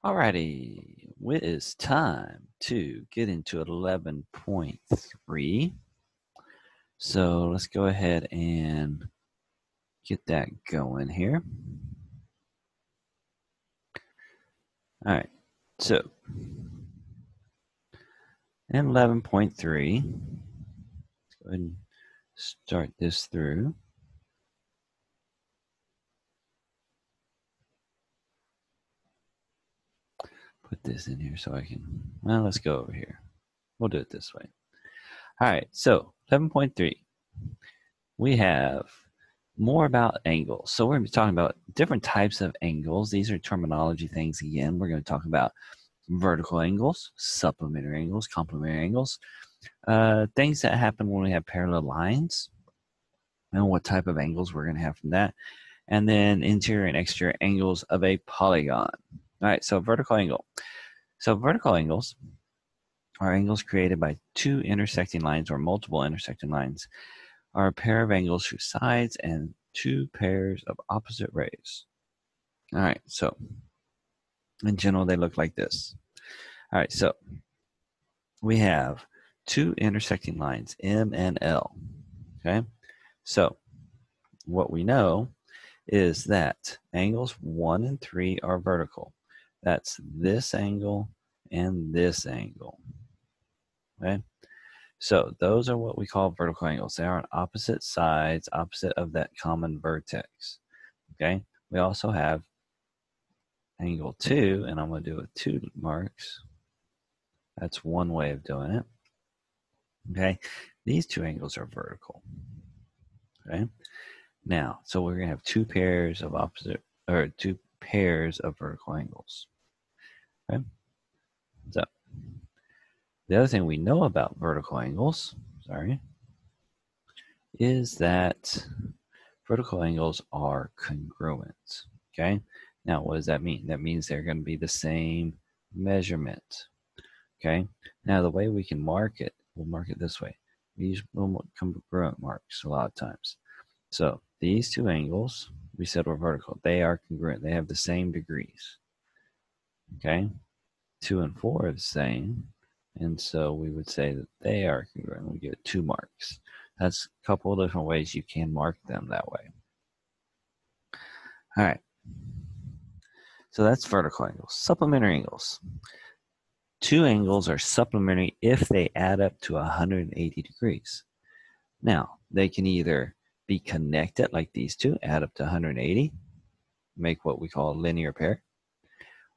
Alrighty, it is time to get into 11.3. So let's go ahead and get that going here. All right, so in 11.3, let's go ahead and start this through. Put this in here so I can, well, let's go over here. We'll do it this way. All right, so 11.3, we have more about angles. So we're going to be talking about different types of angles. These are terminology things again. We're going to talk about vertical angles, supplementary angles, complementary angles, things that happen when we have parallel lines, and what type of angles we're going to have from that, and then interior and exterior angles of a polygon. All right, so vertical angle. So vertical angles are angles created by two intersecting lines or multiple intersecting lines, are a pair of angles whose sides and two pairs of opposite rays. All right, so in general, they look like this. All right, so we have two intersecting lines, M and L. Okay, so what we know is that angles 1 and 3 are vertical. That's this angle and this angle. Okay, so those are what we call vertical angles. They are on opposite sides, opposite of that common vertex. Okay, we also have angle 2, and I'm going to do it with 2 marks. That's one way of doing it. Okay, these two angles are vertical. Okay, now, so we're going to have two pairs of vertical angles. Okay, so the other thing we know about vertical angles, is that vertical angles are congruent. Okay, now what does that mean? That means they're going to be the same measurement. Okay, now the way we can mark it, we'll mark it this way. We use congruent marks a lot of times. So these two angles, we said were vertical. They are congruent. They have the same degrees. Okay, 2 and 4 are the same. And so we would say that they are congruent. We give it 2 marks. That's a couple of different ways you can mark them that way. All right. So that's vertical angles. Supplementary angles. Two angles are supplementary if they add up to 180 degrees. Now, they can either be connected like these two, add up to 180, make what we call a linear pair,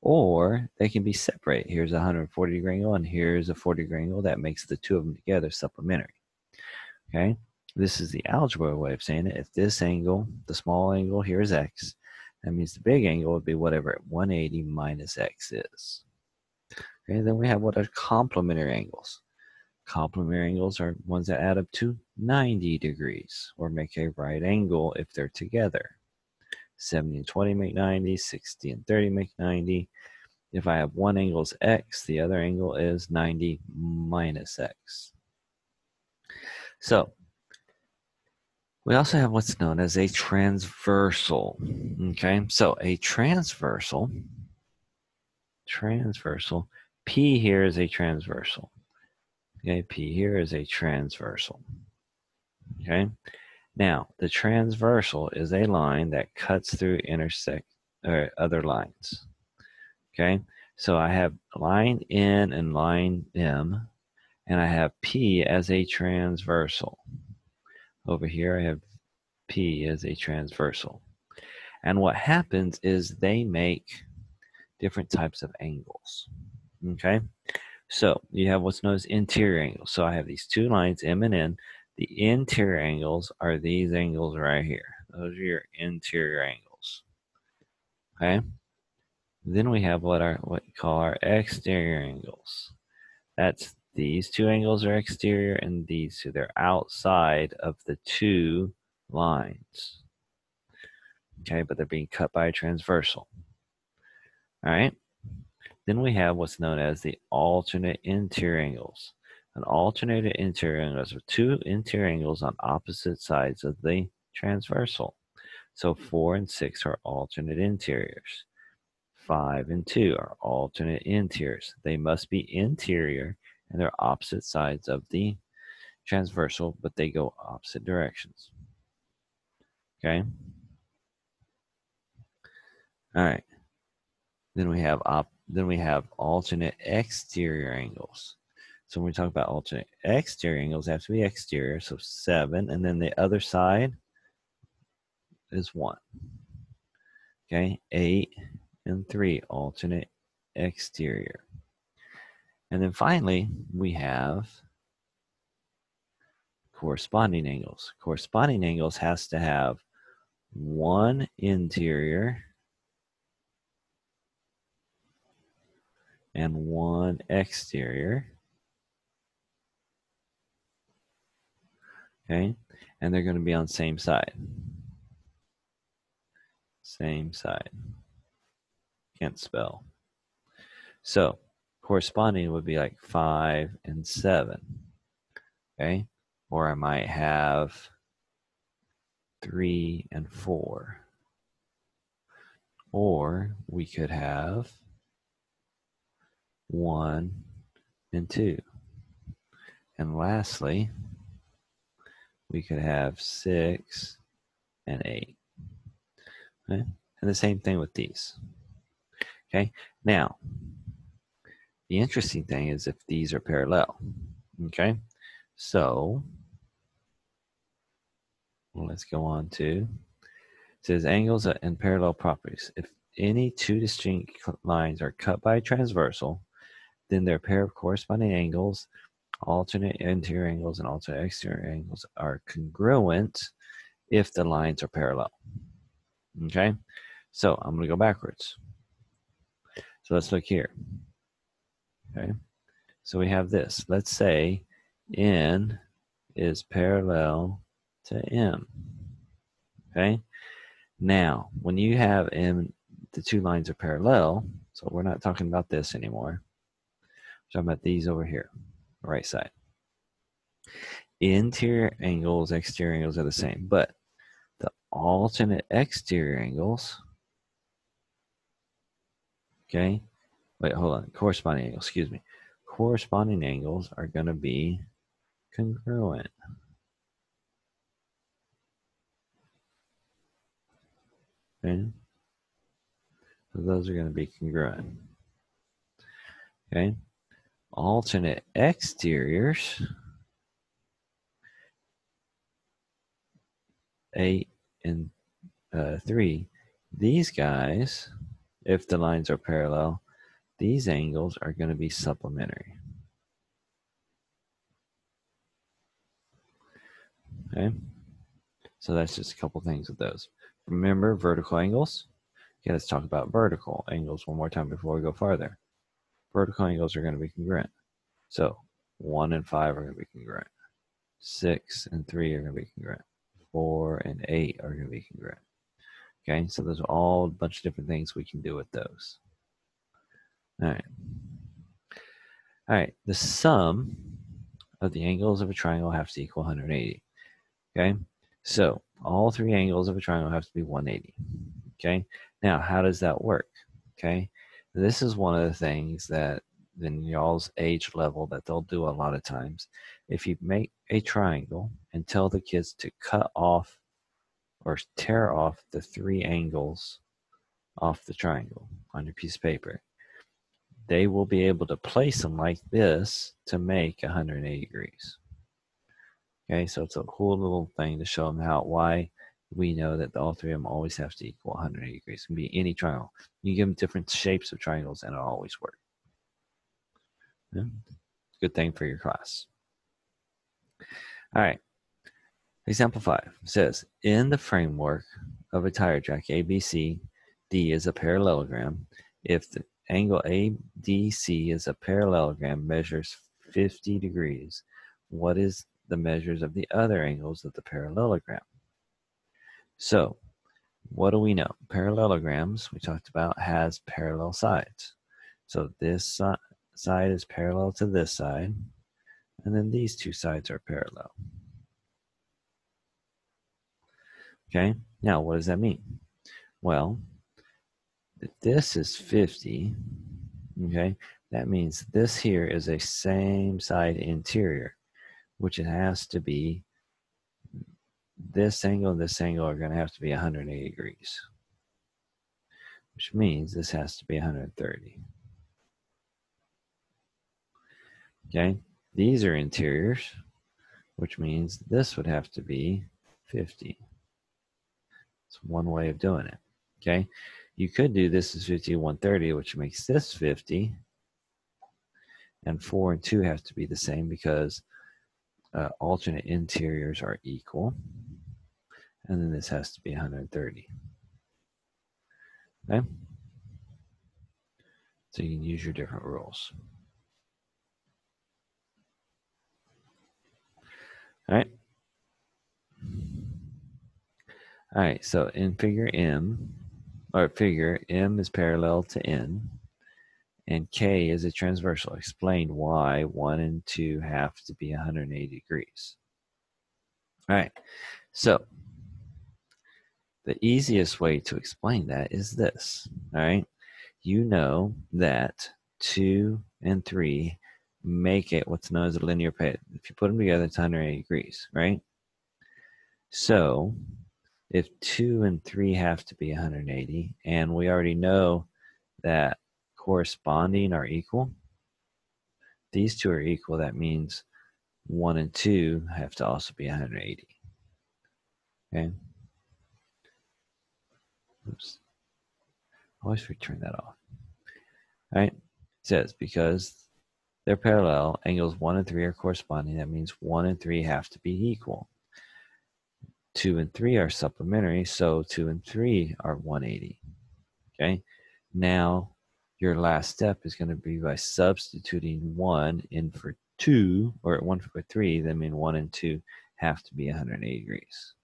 or they can be separate. Here's a 140 degree angle and here's a 40 degree angle. That makes the two of them together supplementary. Okay, this is the algebra way of saying it. If this angle, the small angle here is x, that means the big angle would be whatever 180 minus x is. Okay, then we have what are complementary angles. Complementary angles are ones that add up to 90 degrees or make a right angle if they're together. 70 and 20 make 90, 60 and 30 make 90. If I have one angle is x, the other angle is 90 minus x. So we also have what's known as a transversal. Okay, so a transversal, P here is a transversal. Okay, P here is a transversal. Okay, now the transversal is a line that cuts through other lines. Okay, so I have line N and line M, and I have P as a transversal. Over here I have P as a transversal. And what happens is they make different types of angles. Okay, so you have what's known as interior angles. So I have these two lines, M and N. The interior angles are these angles right here. Those are your interior angles. Okay, then we have what we call our exterior angles. That's these two angles are exterior and these two, they're outside of the two lines. Okay, but they're being cut by a transversal. All right, then we have what's known as the alternate interior angles. An alternate interior angle is two interior angles on opposite sides of the transversal. So 4 and 6 are alternate interiors. 5 and 2 are alternate interiors. They must be interior and they're opposite sides of the transversal, but they go opposite directions. Okay? All right. Then we have alternate exterior angles. So when we talk about alternate exterior angles, they have to be exterior, so 7, and then the other side is 1. Okay, 8 and 3, alternate exterior. And then finally, we have corresponding angles. Corresponding angles has to have 1 interior and 1 exterior. Okay, and they're going to be on same side. Same side. Can't spell. So corresponding would be like 5 and 7. Okay, or I might have 3 and 4. Or we could have 1 and 2. And lastly, we could have 6 and 8. Okay? And the same thing with these. Okay, now the interesting thing is if these are parallel. Okay, so let's go on to, it says angles and parallel properties. If any two distinct lines are cut by a transversal, then their pair of corresponding angles, alternate interior angles and alternate exterior angles, are congruent if the lines are parallel. Okay, so I'm going to go backwards. So let's look here. Okay, so we have this. Let's say N is parallel to M. Okay, now when you have M, the two lines are parallel, so we're not talking about this anymore. We're talking about these over here, right side. Interior angles, exterior angles are the same, but the alternate exterior angles, okay, wait, hold on, corresponding angles, excuse me. Corresponding angles are going to be congruent. Okay, so those are going to be congruent. Okay, alternate exteriors, 8 and 3, these guys, if the lines are parallel, these angles are going to be supplementary. Okay, so that's just a couple things with those. Remember vertical angles? Okay, let's talk about vertical angles one more time before we go farther. Vertical angles are going to be congruent. So 1 and 5 are going to be congruent. 6 and 3 are going to be congruent. 4 and 8 are going to be congruent. Okay, so there's all a bunch of different things we can do with those. All right. All right, the sum of the angles of a triangle have to equal 180. Okay, so all three angles of a triangle have to be 180. Okay, now how does that work? Okay, this is one of the things that in y'all's age level that they'll do a lot of times. If you make a triangle and tell the kids to cut off or tear off the three angles off the triangle on your piece of paper, they will be able to place them like this to make 180 degrees. Okay, so it's a cool little thing to show them why we know that all three of them always have to equal 180 degrees. It can be any triangle. You give them different shapes of triangles and it'll always work. Yeah. Good thing for your class. All right. Example 5 says, in the framework of a tire jack ABCD is a parallelogram. If the angle ADC is a parallelogram, measures 50 degrees, what is the measures of the other angles of the parallelogram? So, what do we know? Parallelograms, we talked about, has parallel sides. So this side is parallel to this side, and then these two sides are parallel. Okay, now what does that mean? Well, that this is 50, okay, that means this here is a same side interior, which it has to be, this angle and this angle are going to have to be 180 degrees, which means this has to be 130. Okay, these are interiors, which means this would have to be 50. It's one way of doing it. Okay, you could do this as 50, 130, which makes this 50, and 4 and 2 have to be the same because alternate interiors are equal, and then this has to be 130. Okay, so you can use your different rules. All right. All right, so in figure M, M is parallel to N, and K is a transversal. Explain why 1 and 2 have to be 180 degrees. All right, so the easiest way to explain that is this. All right, you know that 2 and 3 make it what's known as a linear pair. If you put them together, it's 180 degrees, right? So if 2 and 3 have to be 180, and we already know that corresponding are equal, these two are equal, that means 1 and 2 have to also be 180. Okay? Oops. Always return that off. All right? It says because they're parallel, angles 1 and 3 are corresponding, that means 1 and 3 have to be equal. 2 and 3 are supplementary, so 2 and 3 are 180. Okay? Now, your last step is going to be by substituting 1 in for 2, or 1 for 3, that means 1 and 2 have to be 180 degrees.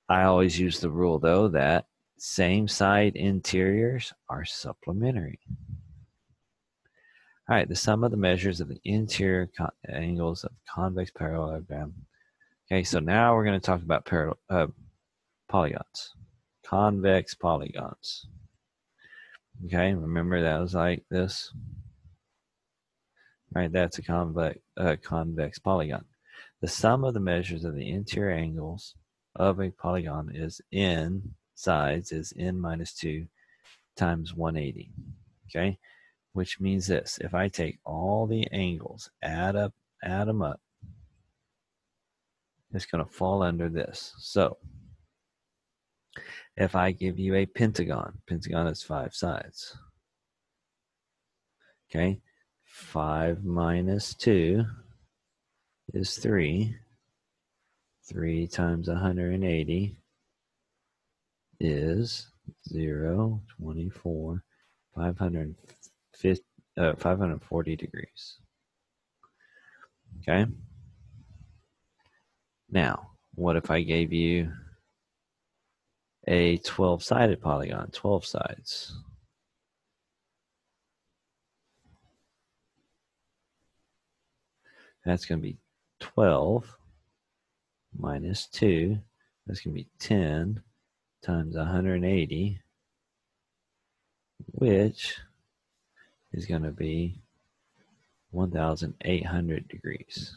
I always use the rule, though, that same side interiors are supplementary. All right, the sum of the measures of the interior angles of convex parallelogram. Okay, so now we're going to talk about polygons, convex polygons. Okay, remember that was like this. Right, that's a convex polygon. The sum of the measures of the interior angles of a polygon is n sides is n minus 2 times 180. Okay, which means this: if I take all the angles, add them up, it's going to fall under this. So if I give you a pentagon has 5 sides. Okay, 5 minus 2 is 3. 3 times 180 is 0, 24, 540 degrees. Okay? Now, what if I gave you a 12-sided polygon, 12 sides? That's going to be 12 minus 2. That's going to be 10 times 180, which is going to be 1,800 degrees.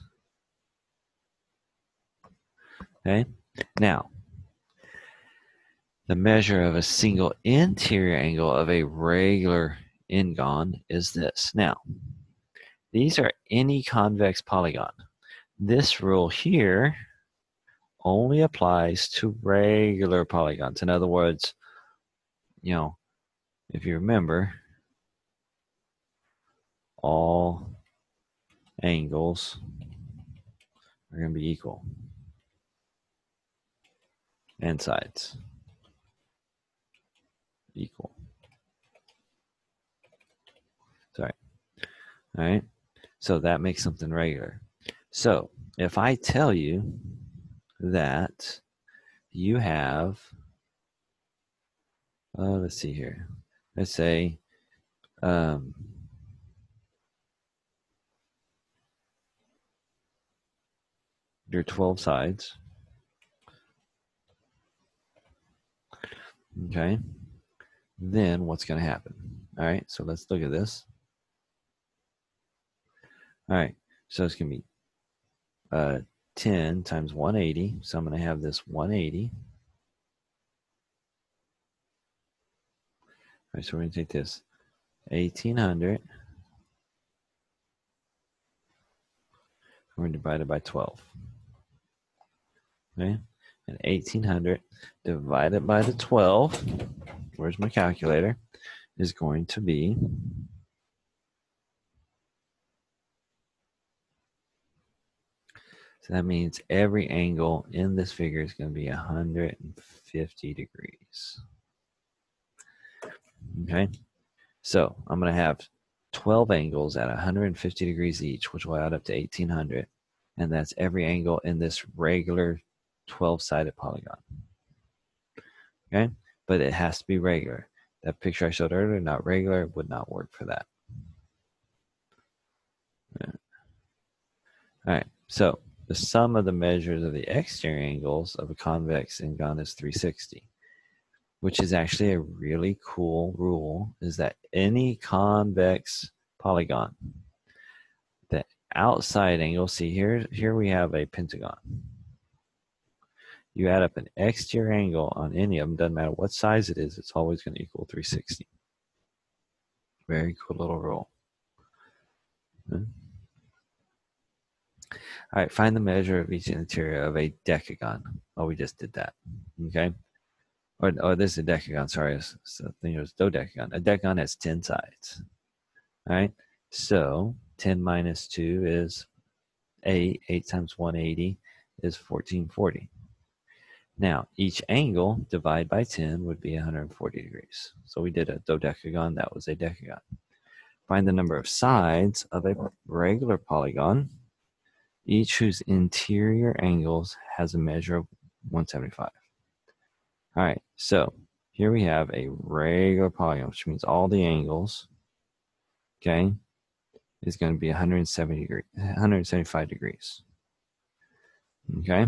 Okay? Now, the measure of a single interior angle of a regular n-gon is this. Now, these are any convex polygon. This rule here only applies to regular polygons. In other words, you know, if you remember, all angles are going to be equal and sides equal. Sorry. All right. So that makes something regular. So if I tell you that you have, let's see here. Let's say there are 12 sides. Okay. then what's going to happen? All right, so let's look at this. All right, so it's going to be 10 times 180. So I'm going to have this 180. All right, so we're going to take this 1800. We're going to divide it by 12. Okay, and 1800 divided by the 12, where's my calculator, is going to be, so that means every angle in this figure is going to be 150 degrees. Okay, so I'm going to have 12 angles at 150 degrees each, which will add up to 1800, and that's every angle in this regular 12-sided polygon. Okay, but it has to be regular. That picture I showed earlier, not regular, would not work for that. All right, so the sum of the measures of the exterior angles of a convex ingon is 360, which is actually a really cool rule, is that any convex polygon, the outside angle, see here we have a pentagon. You add up an exterior angle on any of them, doesn't matter what size it is, it's always going to equal 360. Very cool little rule. Okay. All right, find the measure of each interior of a decagon. Oh, we just did that. Okay. Or this is a decagon, sorry. So I think it was dodecagon. A decagon has 10 sides. All right. So 10 minus 2 is 8. 8 times 180 is 1440. Now, each angle divided by 10 would be 140 degrees. So we did a dodecagon. That was a decagon. Find the number of sides of a regular polygon, each whose interior angles has a measure of 175. All right, so here we have a regular polygon, which means all the angles, okay, is going to be 175 degrees. Okay,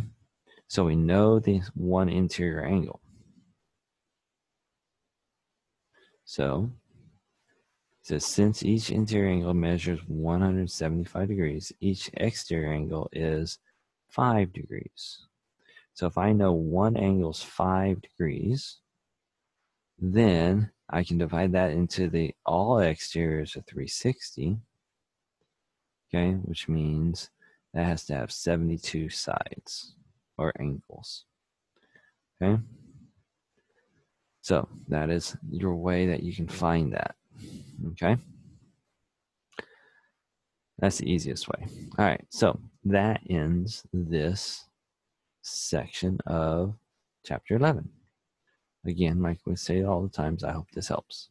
so we know the one interior angle. So it says since each interior angle measures 175 degrees, each exterior angle is 5 degrees. So if I know one angle is 5 degrees, then I can divide that into the all exteriors of 360, okay, which means that has to have 72 sides or angles, okay? So that is your way that you can find that, okay? That's the easiest way. All right, so that ends this section of chapter 11. Again, like we say all the times, I hope this helps.